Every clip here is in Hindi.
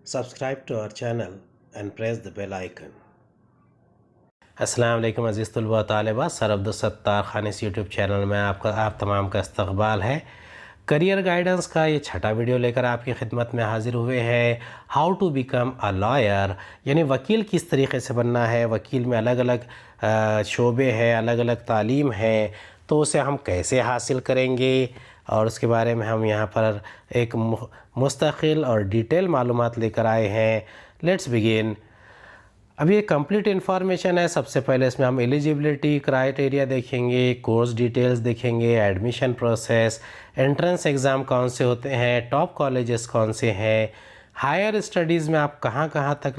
Subscribe to our channel and press the bell icon. अस्सलाम वालेकुम अज़ीज़ तलबा तालिबात, सर अब्दुल-सत्तार खान इस यूट्यूब चैनल में आप तमाम का इस्तक़बाल है। करियर गाइडेंस का ये छठा वीडियो लेकर आपकी खिदमत में हाज़िर हुए हैं। How to become a lawyer, यानी वकील किस तरीके से बनना है। वकील में अलग अलग शोबे हैं, अलग अलग तालीम है, तो उसे हम कैसे हासिल करेंगे और उसके बारे में हम यहाँ पर एक मुस्तकिल और डिटेल मालूमात लेकर आए हैं। Let's begin. अभी एक कंप्लीट इन्फॉर्मेशन है। सबसे पहले इसमें हम एलिजिबिलिटी क्राइटेरिया देखेंगे, कोर्स डिटेल्स देखेंगे, एडमिशन प्रोसेस, एंट्रेंस एग्ज़ाम कौन से होते हैं, टॉप कॉलेजेस कौन से हैं, हायर स्टडीज़ में आप कहाँ कहाँ तक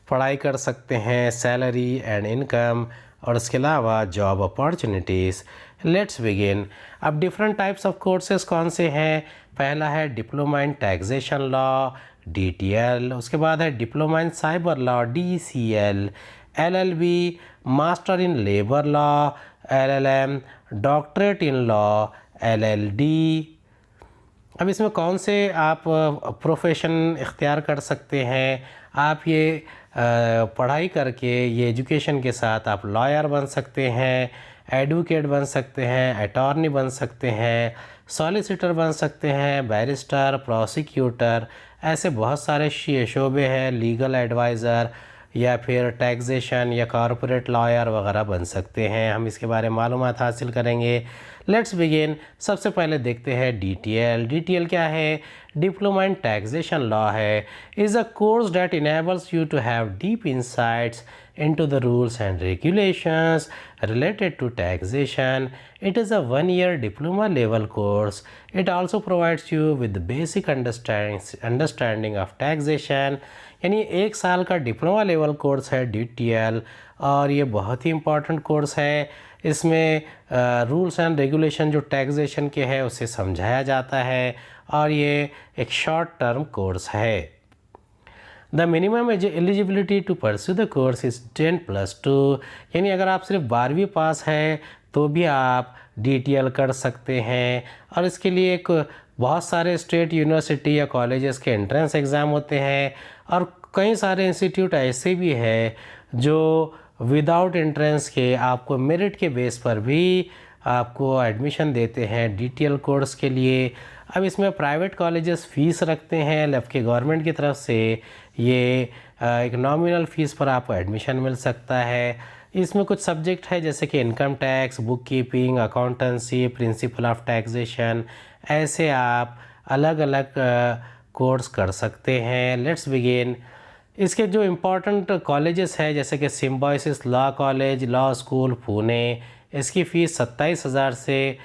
पढ़ाई कर सकते हैं, सैलरी एंड इनकम, और इसके अलावा जॉब अपॉर्चुनिटीज़। Let's begin. अब डिफरेंट टाइप्स ऑफ कोर्सेज कौन से हैं। पहला है diploma in taxation law DTL, उसके बाद है diploma in cyber law DCL, LLB, master in labour law LLM, doctorate in law LLD। अब इसमें कौन से आप प्रोफेशन इख्तियार कर सकते हैं। आप ये पढ़ाई करके, ये एजुकेशन के साथ आप लॉयर बन सकते हैं, एडवोकेट बन सकते हैं, अटॉर्नी बन सकते हैं, सॉलिसिटर बन सकते हैं, बैरिस्टर, प्रोसिक्यूटर, ऐसे बहुत सारे शोबे हैं। लीगल एडवाइज़र या फिर टैक्सेशन या कॉरपोरेट लॉयर वगैरह बन सकते हैं। हम इसके बारे में मालूमात हासिल करेंगे। Let's begin. सबसे पहले देखते हैं DTL। DTL क्या है? डिप्लोमा इन टैक्सेशन लॉ है। Is a course that enables you to have deep insights into the rules and regulations related to taxation. It is a one-year diploma level course. It also provides you with the basic understanding of taxation. यानी 1 साल का डिप्लोमा लेवल कोर्स है DTL, और ये बहुत ही इम्पॉर्टेंट कोर्स है। इसमें रूल्स एंड रेगुलेशन जो टैक्सेशन के हैं उसे समझाया जाता है, और ये एक शॉर्ट टर्म कोर्स है। The minimum eligibility to pursue the course is 10+2, यानी अगर आप सिर्फ 12वीं पास है तो भी आप DTL कर सकते हैं। और इसके लिए एक बहुत सारे स्टेट यूनिवर्सिटी या कॉलेजेस के एंट्रेंस एग्ज़ाम होते हैं, और कई सारे इंस्टीट्यूट ऐसे भी हैं जो विदाउट एंट्रेंस के आपको मेरिट के बेस पर भी आपको एडमिशन देते हैं DTL कोर्स के लिए। अब इसमें प्राइवेट कॉलेजेस फ़ीस रखते हैं, जबकि गवर्नमेंट की तरफ से ये एक नॉमिनल फ़ीस पर आपको एडमिशन मिल सकता है। इसमें कुछ सब्जेक्ट है जैसे कि income tax, book keeping, accountancy, principle of taxation, ऐसे आप अलग अलग कोर्स कर सकते हैं। Let's begin. इसके जो इम्पोर्टेंट कॉलेजेस हैं जैसे कि symbiosis law college, law school Pune, इसकी फ़ीस 27,000 से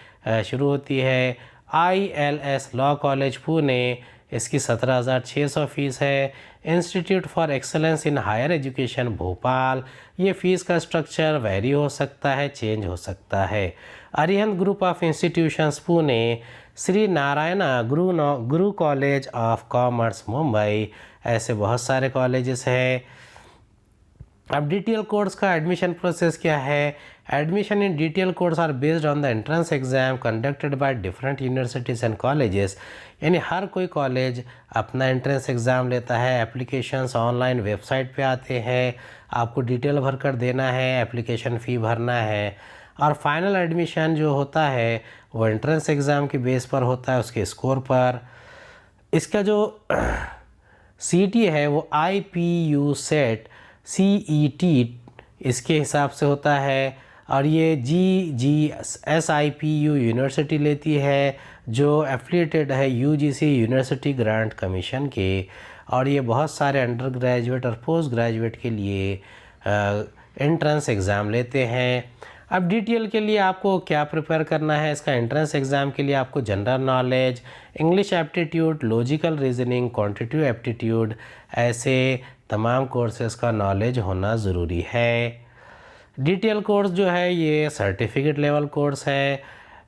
शुरू होती है। ILS लॉ कॉलेज पुणे, इसकी 17,600 फ़ीस है। Institute for Excellence in Higher Education Bhopal, ये फ़ीस का स्ट्रक्चर वेरी हो सकता है, चेंज हो सकता है। Arihant group of institutions Pune, Shri Narayana Guru college of commerce Mumbai, ऐसे बहुत सारे कॉलेजेस हैं। अब DTL कोर्स का एडमिशन प्रोसेस क्या है। Admission in DTL course are based on the entrance exam conducted by different universities and colleges, यानी हर कोई कॉलेज अपना एंट्रेंस एग्ज़ाम लेता है। एप्लीकेशंस ऑनलाइन वेबसाइट पे आते हैं, आपको डिटेल भर कर देना है, एप्लीकेशन फ़ी भरना है, और फाइनल एडमिशन जो होता है वो एंट्रेंस एग्ज़ाम के बेस पर होता है, उसके स्कोर पर। इसका जो CET है वो IPU सेट CET इसके हिसाब से होता है, और ये GGSIPU यूनिवर्सिटी लेती है जो एफिलिएटेड है UGC यूनिवर्सिटी ग्रांट कमीशन के, और ये बहुत सारे अंडर ग्रेजुएट और पोस्ट ग्रेजुएट के लिए एंट्रेंस एग्ज़ाम लेते हैं। अब DTL के लिए आपको क्या प्रिपेयर करना है। इसका एंट्रेंस एग्ज़ाम के लिए आपको general knowledge, English aptitude, logical reasoning, quantitative aptitude, ऐसे तमाम कोर्सेज़ का नॉलेज होना ज़रूरी है। DTL कोर्स जो है ये सर्टिफिकेट लेवल कोर्स है।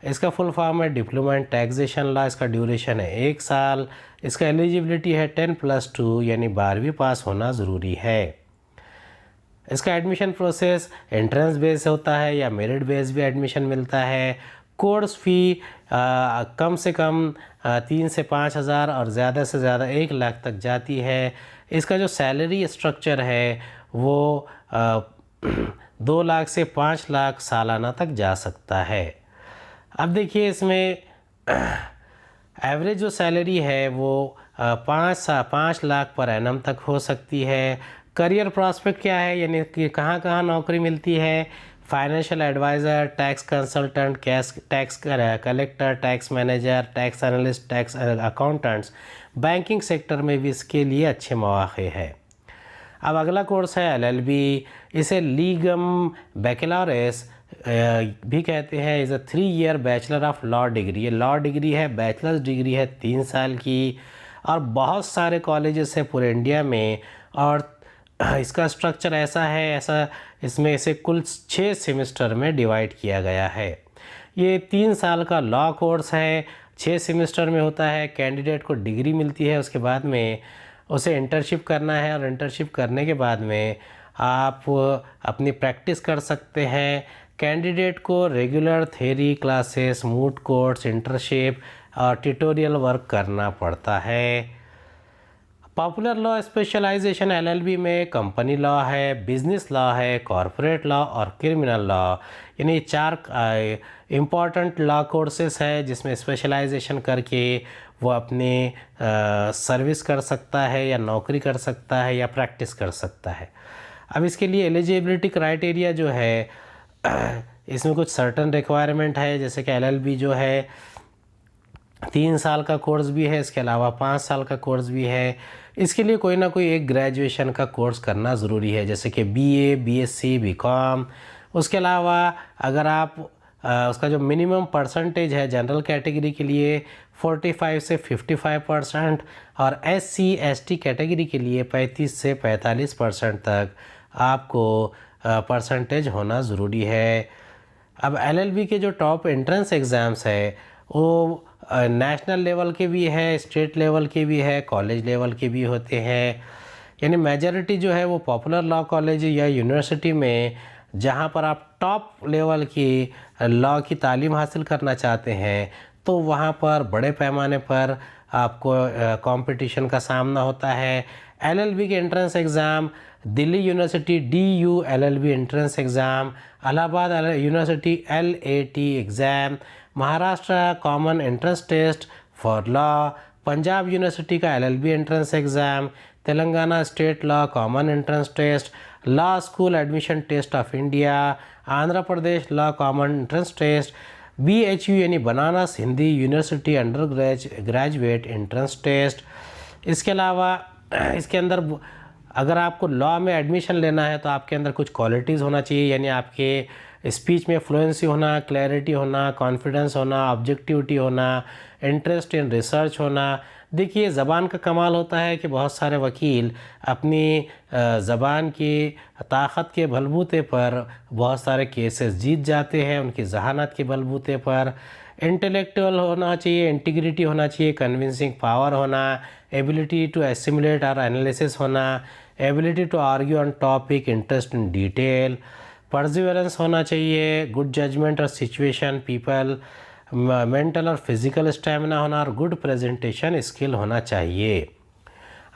इसका फुल फॉर्म है डिप्लोमा इन टैक्सेशन लॉ। इसका ड्यूरेशन है 1 साल। इसका एलिजिबिलिटी है 10+2, यानी 12वीं पास होना ज़रूरी है। इसका एडमिशन प्रोसेस एंट्रेंस बेस होता है या मेरिट बेस भी एडमिशन मिलता है। कोर्स फ़ी कम से कम 3 से 5 हज़ार और ज़्यादा से ज़्यादा 1 लाख तक जाती है। इसका जो सैलरी स्ट्रक्चर है वो 2 लाख से 5 लाख सालाना तक जा सकता है। अब देखिए इसमें एवरेज जो सैलरी है वो 5 लाख पर एनम तक हो सकती है। करियर प्रॉस्पेक्ट क्या है, यानी कि कहाँ कहाँ नौकरी मिलती है। Financial advisor, tax consultant, tax collector, tax manager, tax analyst, tax accountants, banking sector में भी इसके लिए अच्छे मौक़े हैं। अब अगला कोर्स है LLB। इसे लीगम बैकलॉरेस भी कहते हैं। Is a 3 year bachelor of law degree. ये लॉ डिग्री है, बैचलर्स डिग्री है 3 साल की, और बहुत सारे कॉलेजेस हैं पूरे इंडिया में। और इसका स्ट्रक्चर इसमें इसे कुल 6 सेमेस्टर में डिवाइड किया गया है। ये 3 साल का लॉ कोर्स है, 6 सेमेस्टर में होता है। कैंडिडेट को डिग्री मिलती है, उसके बाद में उसे इंटर्नशिप करना है, और इंटर्नशिप करने के बाद में आप अपनी प्रैक्टिस कर सकते हैं। कैंडिडेट को रेगुलर थ्योरी क्लासेस, मूट कोर्ट्स, इंटर्नशिप और ट्यूटोरियल वर्क करना पड़ता है। पॉपुलर लॉ स्पेशलाइजेशन LLB में कंपनी लॉ है, बिजनेस लॉ है, कॉरपोरेट लॉ और क्रिमिनल लॉ, यानी 4 इम्पॉर्टेंट लॉ कोर्सेस है जिसमें स्पेशलाइजेशन करके वो अपने सर्विस कर सकता है, या नौकरी कर सकता है, या प्रैक्टिस कर सकता है। अब इसके लिए एलिजिबिलिटी क्राइटेरिया जो है इसमें कुछ सर्टन रिक्वायरमेंट है, जैसे कि LLB जो है 3 साल का कोर्स भी है, इसके अलावा 5 साल का कोर्स भी है। इसके लिए कोई ना कोई एक ग्रेजुएशन का कोर्स करना ज़रूरी है, जैसे कि BA, BSc, BCom। उसके अलावा अगर आप उसका जो मिनिमम परसेंटेज है जनरल कैटेगरी के लिए 45 से 55% और SC ST कैटेगरी के लिए 35 से 45% तक आपको परसेंटेज होना ज़रूरी है। अब LLB के जो टॉप एंट्रेंस एग्ज़ाम्स है वो नेशनल लेवल के भी है, स्टेट लेवल के भी है, कॉलेज लेवल के भी होते हैं। यानी मेजॉरिटी जो है वो पॉपुलर लॉ कॉलेज या यूनिवर्सिटी में, जहाँ पर आप टॉप लेवल की लॉ की तालीम हासिल करना चाहते हैं, तो वहाँ पर बड़े पैमाने पर आपको कंपटीशन का सामना होता है। LLB के entrance exam Delhi university DU LLB entrance exam, Allahabad university LAT exam, Maharashtra common entrance test for law, Punjab university का LLB entrance exam, Telangana state law common entrance test, law school admission test of India, Andhra Pradesh law common entrance test, BHU यानी Banaras Hindi university under graduate entrance test. इसके अलावा इसके अंदर अगर आपको लॉ में एडमिशन लेना है तो आपके अंदर कुछ क्वालिटीज़ होना चाहिए, यानी आपके स्पीच में फ्लुएंसी होना, क्लैरिटी होना, कॉन्फिडेंस होना, ऑब्जेक्टिविटी होना, इंटरेस्ट इन रिसर्च होना। देखिए ज़बान का कमाल होता है कि बहुत सारे वकील अपनी ज़बान की ताकत के बलबूते पर बहुत सारे केसेस जीत जाते हैं, उनकी ज़हानत के बलबूते पर। इंटेलेक्चुअल होना चाहिए, इंटीग्रिटी होना चाहिए, कन्विंसिंग पावर होना, एबिलिटी टू एसिमुलेट और एनालिसिस होना, ability to argue on topic, interest in detail, perseverance होना चाहिए, गुड जजमेंट और सिचुएशन पीपल, मेंटल और फिज़िकल स्टैमिना होना, और गुड प्रेजेंटेशन स्किल होना चाहिए।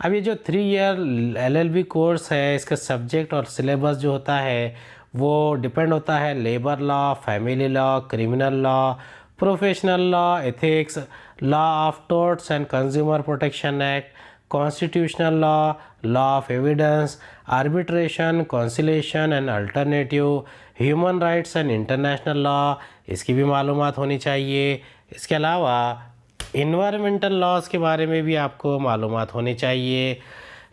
अब ये जो 3 ईयर LLB कोर्स है, इसका सब्जेक्ट और सिलेबस जो होता है वो डिपेंड होता है labour law, family law, criminal law, professional law, ethics, law of torts and consumer protection act, constitutional law, law of evidence, arbitration, conciliation and alternative, human rights and international law, इसकी भी मालूमात होनी चाहिए। इसके अलावा इन्वायरमेंटल लॉज के बारे में भी आपको मालूमात होनी चाहिए।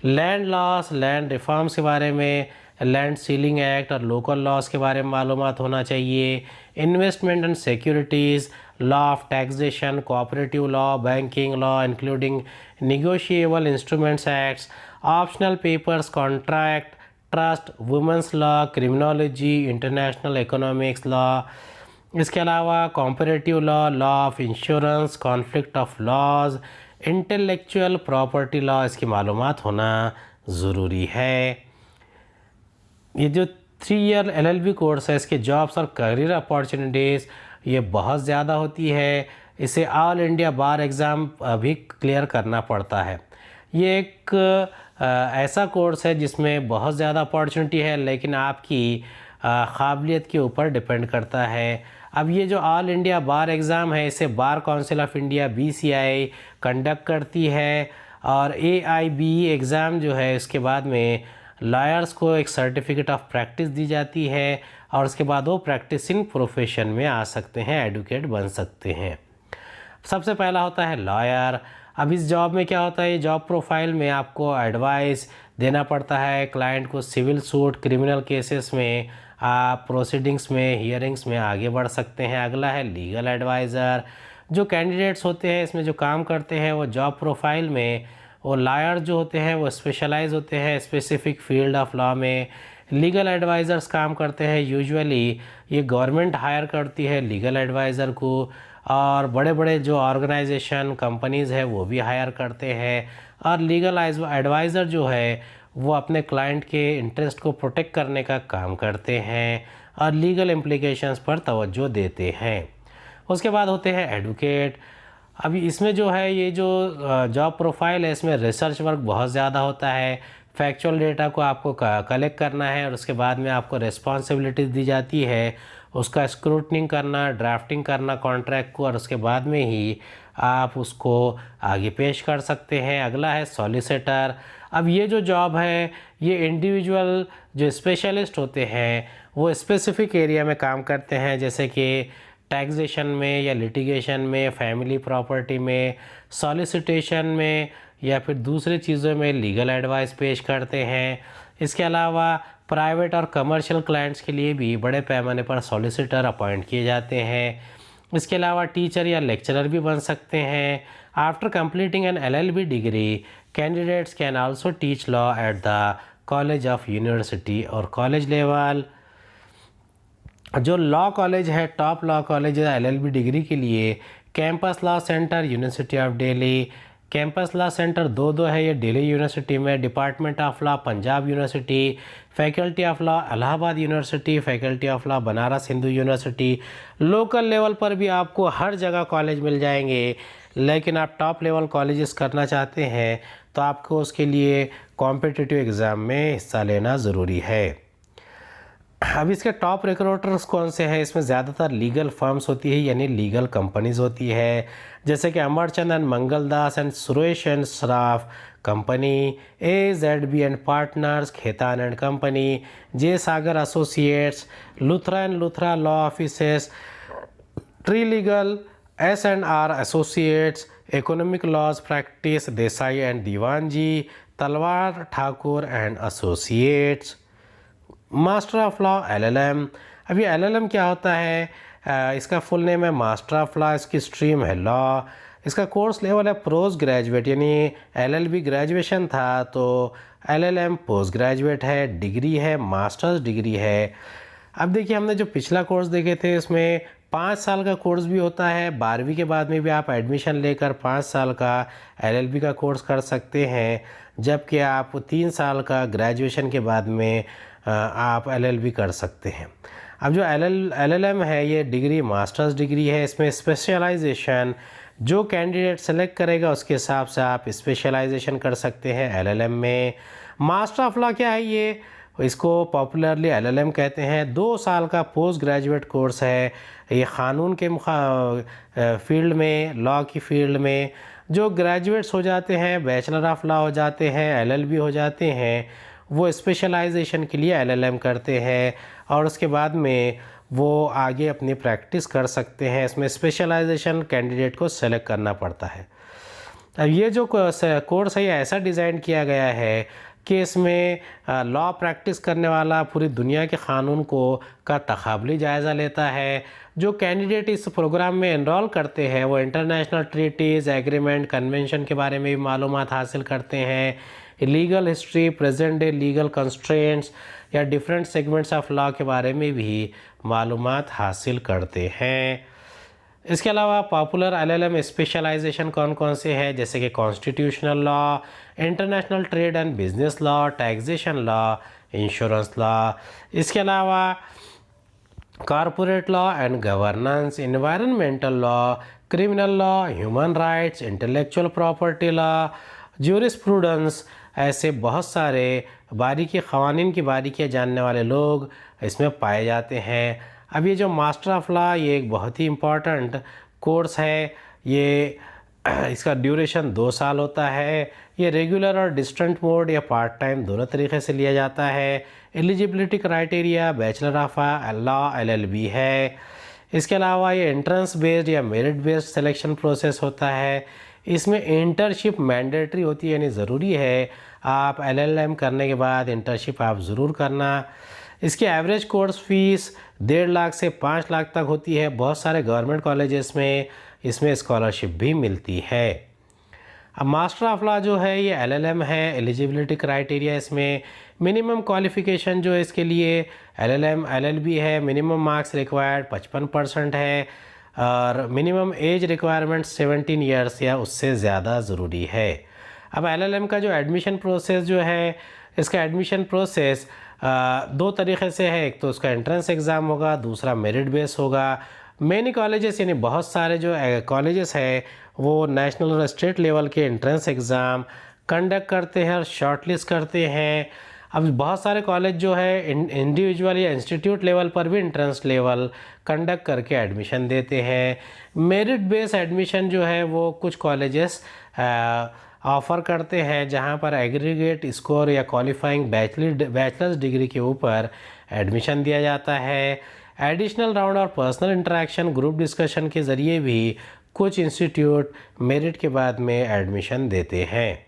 लैंड लॉस, लैंड रिफॉर्म्स के बारे में, लैंड सीलिंग एक्ट और लोकल लॉज के बारे में मालूमात होना चाहिए। Investment and securities, law of taxation, cooperative law, banking law including negotiable instruments acts, optional papers, contract, trust, women's law, criminology, international economics law. इसके अलावा comparative law, law of insurance, conflict of laws, intellectual property law, इसकी मालूमात होना ज़रूरी है। ये जो 3 ईयर LLB कोर्स है, इसके जॉब्स और करियर अपॉर्चुनिटीज़ ये बहुत ज़्यादा होती है। इसे ऑल इंडिया बार एग्ज़ाम भी क्लियर करना पड़ता है। ये एक ऐसा कोर्स है जिसमें बहुत ज़्यादा अपॉर्चुनिटी है, लेकिन आपकी काबिलियत के ऊपर डिपेंड करता है। अब ये जो ऑल इंडिया बार एग्ज़ाम है, इसे bar council of India BCI conduct करती है, और AIB एग्ज़ाम जो है इसके बाद में लॉयर्स को एक सर्टिफिकेट ऑफ प्रैक्टिस दी जाती है, और उसके बाद वो प्रैक्टिसिंग प्रोफेशन में आ सकते हैं, एडवोकेट बन सकते हैं। सबसे पहला होता है लॉयर। अब इस जॉब में क्या होता है, ये जॉब प्रोफाइल में आपको एडवाइस देना पड़ता है क्लाइंट को। सिविल सूट, क्रिमिनल केसेस में आप प्रोसीडिंग्स में, हियरिंग्स में आगे बढ़ सकते हैं। अगला है लीगल एडवाइज़र। जो कैंडिडेट्स होते हैं इसमें जो काम करते हैं वो जॉब प्रोफाइल में, वो लॉयर जो होते हैं वो स्पेशलाइज होते हैं स्पेसिफिक फील्ड ऑफ लॉ में। लीगल एडवाइज़र्स काम करते हैं, यूजुअली ये गवर्नमेंट हायर करती है लीगल एडवाइज़र को, और बड़े बड़े जो ऑर्गेनाइजेशन कंपनीज़ है वो भी हायर करते हैं। और लीगल एडवाइज़र जो है वो अपने क्लाइंट के इंटरेस्ट को प्रोटेक्ट करने का काम करते हैं और लीगल इम्प्लिकेशंस पर तवज्जो देते हैं। उसके बाद होते हैं एडवोकेट। अभी इसमें जो है ये जो जॉब प्रोफाइल है इसमें रिसर्च वर्क बहुत ज़्यादा होता है। फैक्चुअल डेटा को आपको कलेक्ट करना है, और उसके बाद में आपको रिस्पॉन्सिबिलिटीज़ दी जाती है उसका स्क्रूटनिंग करना, ड्राफ्टिंग करना कॉन्ट्रैक्ट को, और उसके बाद में ही आप उसको आगे पेश कर सकते हैं। अगला है सॉलिसिटर। अब ये जो जॉब है ये इंडिविजुअल जो स्पेशलिस्ट होते हैं वो स्पेसिफिक एरिया में काम करते हैं, जैसे कि टैक्सेशन में या लिटिगेशन में, फैमिली प्रॉपर्टी में, सॉलिसिटेशन में, या फिर दूसरी चीज़ों में लीगल एडवाइस पेश करते हैं। इसके अलावा प्राइवेट और कमर्शियल क्लाइंट्स के लिए भी बड़े पैमाने पर सॉलिसिटर अपॉइंट किए जाते हैं। इसके अलावा टीचर या लेक्चरर भी बन सकते हैं। After completing an LLB degree candidates can also teach law at the college of university और कॉलेज लेवल। जो लॉ कॉलेज है, टॉप लॉ कॉलेज है LLB डिग्री के लिए, campus law centre university of Delhi. Campus law centre दो है ये दिल्ली यूनिवर्सिटी में, department of law Punjab university, faculty of law Allahabad university, faculty of law Banaras Hindu university. Local level पर भी आपको हर जगह कॉलेज मिल जाएंगे, लेकिन आप टॉप लेवल कॉलेजेस करना चाहते हैं तो आपको उसके लिए कॉम्पिटिटिव एग्ज़ाम में हिस्सा लेना ज़रूरी है। अब इसके टॉप रिक्रूटर्स कौन से हैं, इसमें ज़्यादातर लीगल फर्म्स होती है, यानी लीगल कंपनीज़ होती है, जैसे कि Amarchand and Mangaldas and Suresh and Shroff company, AZB and partners Khaitan and company, J Sagar associates, Luthra and Luthra law offices, Trilegal, S&R associates, economic laws practice Desai and Diwanji, Talwar Thakur and associates. Master of law LLM। अभी LLM क्या होता है, इसका फुल नेम है मास्टर ऑफ लॉ, इसकी स्ट्रीम है लॉ, इसका कोर्स लेवल है पोस्ट ग्रेजुएट, यानी LLB ग्रेजुएशन था तो LLM पोस्ट ग्रेजुएट है, डिग्री है मास्टर्स डिग्री है। अब देखिए हमने जो पिछला कोर्स देखे थे इसमें 5 साल का कोर्स भी होता है, 12वीं के बाद में भी आप एडमिशन लेकर 5 साल का LLB का कोर्स कर सकते हैं, जबकि आप 3 साल का ग्रेजुएशन के बाद में आप LLB कर सकते हैं। अब जो LLM है ये डिग्री मास्टर्स डिग्री है, इसमें स्पेशलाइजेशन जो कैंडिडेट सेलेक्ट करेगा उसके हिसाब से आप स्पेशलाइजेशन कर सकते हैं LLM में। मास्टर ऑफ लॉ क्या है, ये इसको पॉपुलरली LLM कहते हैं। 2 साल का पोस्ट ग्रेजुएट कोर्स है, ये क़ानून के फील्ड में, लॉ की फील्ड में जो ग्रेजुएट्स हो जाते हैं, बैचलर ऑफ लॉ हो जाते हैं, LLB हो जाते हैं, वो स्पेशलाइजेशन के लिए LLM करते हैं और उसके बाद में वो आगे अपनी प्रैक्टिस कर सकते हैं। इसमें स्पेशलाइजेशन कैंडिडेट को सेलेक्ट करना पड़ता है। अब ये जो कोर्स है ये ऐसा डिज़ाइन किया गया है कि इसमें लॉ प्रैक्टिस करने वाला पूरी दुनिया के क़ानून का तक़ाबली जायज़ा लेता है। जो कैंडिडेट इस प्रोग्राम में एनरोल करते हैं वो इंटरनेशनल ट्रीटीज़, एग्रीमेंट, कन्वेंशन के बारे में भी मालूमात हासिल करते हैं। Legal history, present day legal constraints या डिफरेंट सेगमेंट्स ऑफ लॉ के बारे में भी मालूमात हासिल करते हैं। इसके अलावा पॉपुलर LLM स्पेशलाइजेशन कौन कौन से हैं, जैसे कि constitutional law, international trade and business law, taxation law, insurance law. इसके अलावा corporate law and governance, environmental law, criminal law, human rights, intellectual property law, jurisprudence, ऐसे बहुत सारे बारीकी क़वानीन की बारीकियाँ जानने वाले लोग इसमें पाए जाते हैं। अब ये जो मास्टर ऑफ लॉ, ये एक बहुत ही इम्पॉर्टेंट कोर्स है। ये इसका ड्यूरेशन 2 साल होता है। ये रेगुलर और डिस्टेंट मोड या पार्ट टाइम दोनों तरीके से लिया जाता है। Eligibility criteria bachelor of law LLB है। इसके अलावा ये एंट्रेंस बेस्ड या मेरिट बेस्ड सिलेक्शन प्रोसेस होता है। इसमें इंटर्नशिप मैंडेटरी होती है, यानी ज़रूरी है आप LLM करने के बाद इंटर्नशिप आप ज़रूर करना। इसकी एवरेज कोर्स फीस 1.5 लाख से 5 लाख तक होती है। बहुत सारे गवर्नमेंट कॉलेजेस में इसमें स्कॉलरशिप भी मिलती है। अब मास्टर ऑफ लॉ जो है ये LLM है। एलिजिबिलिटी क्राइटेरिया इसमें मिनिमम क्वालिफ़िकेशन जो है इसके लिए LLM LLB है। मिनिमम मार्क्स रिक्वायर्ड 55% है और मिनिमम एज रिक्वायरमेंट 17 ईयर्स या उससे ज़्यादा ज़रूरी है। अब LLM का जो एडमिशन प्रोसेस जो है, इसका एडमिशन प्रोसेस 2 तरीक़े से है। एक तो उसका एंट्रेंस एग्ज़ाम होगा, दूसरा मेरिट बेस होगा। मैनी कॉलेजेस यानी बहुत सारे जो कॉलेजेस हैं वो नेशनल और स्टेट लेवल के एंट्रेंस एग्ज़ाम कंडक्ट करते हैं और शॉर्टलिस्ट करते हैं। अब बहुत सारे कॉलेज जो है इंडिविजुअल या इंस्टीट्यूट लेवल पर भी एंट्रेंस लेवल कंडक्ट करके एडमिशन देते हैं। मेरिट बेस एडमिशन जो है वो कुछ कॉलेजेस ऑफ़र करते हैं, जहां पर एग्रीगेट स्कोर या क्वालिफाइंग बैचलर्स डिग्री के ऊपर एडमिशन दिया जाता है। एडिशनल राउंड और पर्सनल इंटरेक्शन ग्रुप डिस्कशन के ज़रिए भी कुछ इंस्टीट्यूट मेरिट के बाद में एडमिशन देते हैं।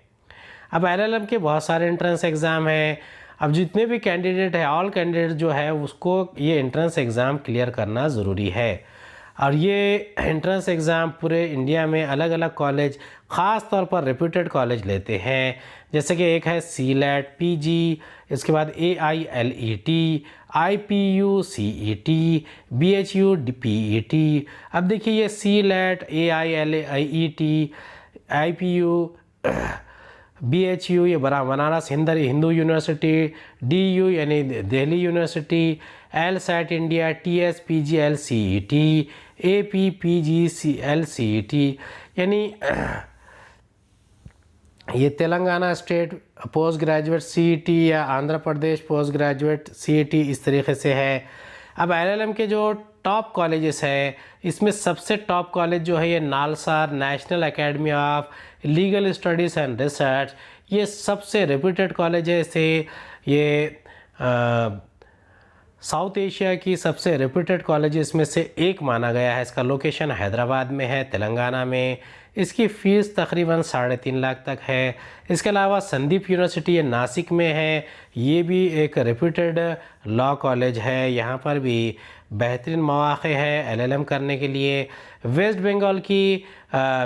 अब LLM के बहुत सारे एंट्रेंस एग्ज़ाम हैं। अब जितने भी कैंडिडेट है, ऑल कैंडिडेट जो है उसको ये एंट्रेंस एग्ज़ाम क्लियर करना ज़रूरी है। और ये एंट्रेंस एग्ज़ाम पूरे इंडिया में अलग अलग कॉलेज, ख़ास तौर पर रेप्यूटेड कॉलेज लेते हैं। जैसे कि एक है CLET PG, इसके बाद AILET, IPU CET, BHU PET। अब देखिए ये CLET, AILET, IPU, BHU ये बनारस हिंदू यूनिवर्सिटी, DU यानी Delhi university, LSAT India, TSPG LCET, APPG LCET यानी ये Telangana state post graduate CET या Andhra Pradesh post graduate CET इस तरीके से है। अब LLM के जो टॉप कॉलेजेस है, इसमें सबसे टॉप कॉलेज जो है ये NALSAR national academy of legal studies and research, ये सबसे रेप्यूटेड कॉलेज है। इसे ये साउथ एशिया की सबसे रेप्यूटेड कॉलेजेस में से एक माना गया है। इसका लोकेशन हैदराबाद में है, तेलंगाना में। इसकी फ़ीस तकरीबन 3.5 लाख तक है। इसके अलावा संदीप यूनिवर्सिटी ये नासिक में है, ये भी एक रेप्यूटेड लॉ कॉलेज है। यहाँ पर भी बेहतरीन मौक़े हैं LLM करने के लिए। वेस्ट बंगाल की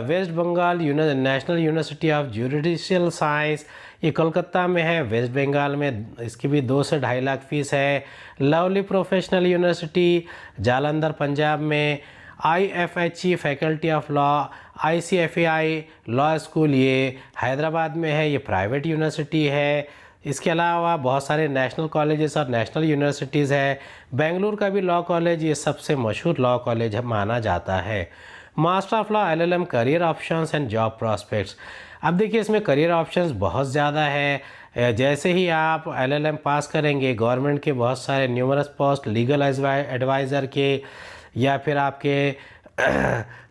west Bengal national university of judicial science ये कोलकाता में है, वेस्ट बंगाल में। इसकी भी 2 से 2.5 लाख फ़ीस है। Lovely professional university Jalandhar Punjab में। IFHE faculty of law, ICFAI law school ये हैदराबाद में है, ये प्राइवेट यूनिवर्सिटी है। इसके अलावा बहुत सारे नेशनल कॉलेजेस और नेशनल यूनिवर्सिटीज़ है। बेंगलुरु का भी लॉ कॉलेज ये सबसे मशहूर लॉ कॉलेज माना जाता है। Master of law LLM career options and job prospects. अब देखिए इसमें करियर ऑप्शंस बहुत ज़्यादा है। जैसे ही आप LLM पास करेंगे, गवर्नमेंट के बहुत सारे न्यूमरस पोस्ट लीगल एडवाइज़र के या फिर आपके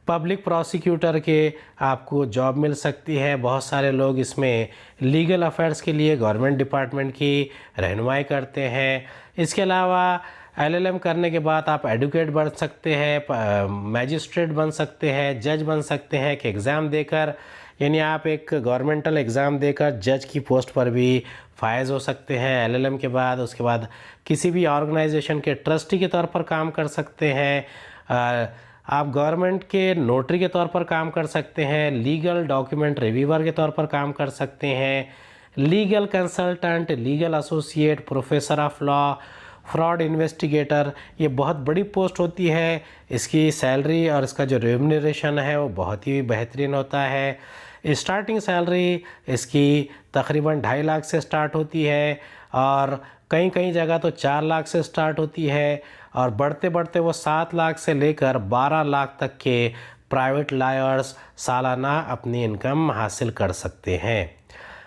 पब्लिक प्रोसिक्यूटर के आपको जॉब मिल सकती है। बहुत सारे लोग इसमें लीगल अफेयर्स के लिए गवर्नमेंट डिपार्टमेंट की रहनुमाई करते हैं। इसके अलावा LLM करने के बाद आप एडवोकेट बन सकते हैं, मैजिस्ट्रेट बन सकते हैं, जज बन सकते हैं कि एग्ज़ाम देकर, यानी आप एक गवर्नमेंटल एग्ज़ाम देकर जज की पोस्ट पर भी फायज हो सकते हैं LLM के बाद। उसके बाद किसी भी ऑर्गेनाइजेशन के ट्रस्टी के तौर पर काम कर सकते हैं। आप गवर्नमेंट के नोटरी के तौर पर काम कर सकते हैं, लीगल डॉक्यूमेंट रिव्यूअर के तौर पर काम कर सकते हैं, legal consultant, legal associate, professor of law, fraud investigator. ये बहुत बड़ी पोस्ट होती है। इसकी सैलरी और इसका जो रेम्यूनरेशन है वो बहुत ही बेहतरीन होता है। स्टार्टिंग सैलरी इसकी तकरीबन 2.5 लाख से स्टार्ट होती है और कई जगह तो 4 लाख से स्टार्ट होती है। और बढ़ते बढ़ते वो 7 लाख से लेकर 12 लाख तक के प्राइवेट लॉयर्स सालाना अपनी इनकम हासिल कर सकते हैं।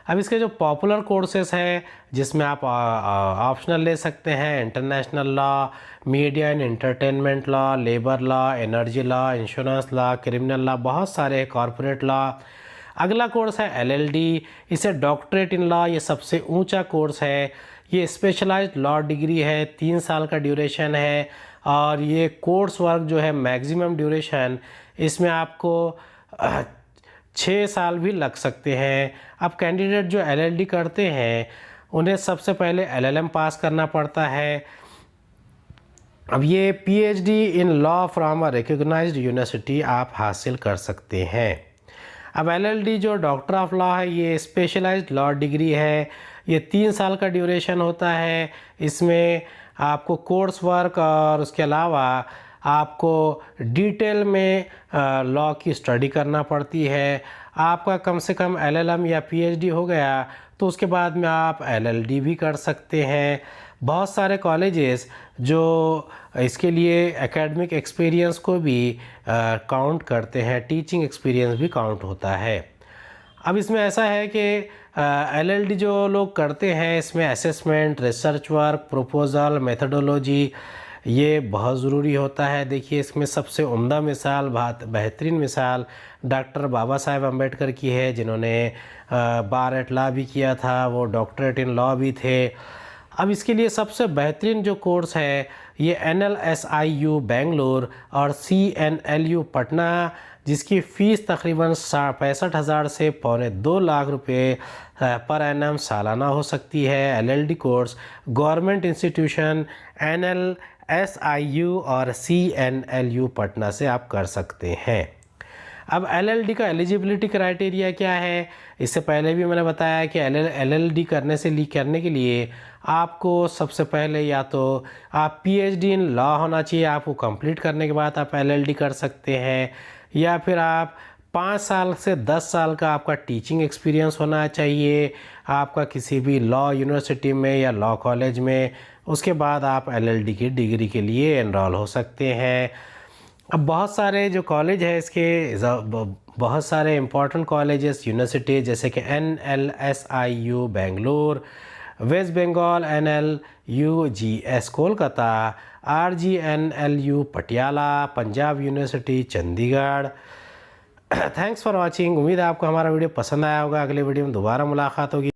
अब इसके जो पॉपुलर कोर्सेस हैं जिसमें आप ऑप्शनल ले सकते हैं, international law, media and entertainment law, labour law, energy law, insurance law, criminal law, बहुत सारे, कॉरपोरेट लॉ। अगला कोर्स है LLD, इसे डॉक्टरेट इन लॉ, ये सबसे ऊंचा कोर्स है। ये स्पेशलाइज्ड लॉ डिग्री है, 3 साल का ड्यूरेशन है और ये कोर्स वर्क जो है मैक्सिमम ड्यूरेशन इसमें आपको 6 साल भी लग सकते हैं। अब कैंडिडेट जो LLD करते हैं उन्हें सबसे पहले LLM पास करना पड़ता है। अब ये PhD in law from a recognised university आप हासिल कर सकते हैं। अब LLD जो डॉक्टर ऑफ लॉ है ये स्पेशलाइज्ड लॉ डिग्री है, ये 3 साल का ड्यूरेशन होता है। इसमें आपको कोर्स वर्क और उसके अलावा आपको डिटेल में लॉ की स्टडी करना पड़ती है। आपका कम से कम LLM या PhD हो गया तो उसके बाद में आप LLD भी कर सकते हैं। बहुत सारे कॉलेजेस जो इसके लिए एकेडमिक एक्सपीरियंस को भी काउंट करते हैं, टीचिंग एक्सपीरियंस भी काउंट होता है। अब इसमें ऐसा है कि LLD जो लोग करते हैं इसमें assessment, research work, proposal, methodology ये बहुत ज़रूरी होता है। देखिए इसमें सबसे उम्दा मिसाल, बेहतरीन मिसाल डॉक्टर बाबा साहेब अम्बेडकर की है, जिन्होंने बार एट लॉ भी किया था, वो डॉक्टरेट इन लॉ भी थे। अब इसके लिए सबसे बेहतरीन जो कोर्स है ये NLSIU बेंगलोर और CNLU पटना, जिसकी फ़ीस तकरीबन 65,000 से पौने 2 लाख रुपए पर एनम सालाना हो सकती है। LLD course government institution NLSIU और CNLU पटना से आप कर सकते हैं। अब LLD का एलिजिबिलिटी क्राइटेरिया क्या है, इससे पहले भी मैंने बताया कि LLD करने के लिए आपको सबसे पहले या तो आप PhD इन लॉ होना चाहिए, आपको कंप्लीट करने के बाद आप LLD कर सकते हैं, या फिर आप 5 साल से 10 साल का आपका टीचिंग एक्सपीरियंस होना चाहिए आपका किसी भी लॉ यूनिवर्सिटी में या लॉ कॉलेज में। उसके बाद आप LLD की डिग्री के लिए एनरोल हो सकते हैं। अब बहुत सारे जो कॉलेज है इसके बहुत सारे इम्पोर्टेंट कॉलेजेस, यूनिवर्सिटी जैसे कि NLSIU Bangalore, west Bengal NLUGS Kolkata, RGNLU Patiala, Punjab university Chandigarh. Thanks for watching. उम्मीद है आपको हमारा वीडियो पसंद आया होगा। अगले वीडियो में दोबारा मुलाकात होगी।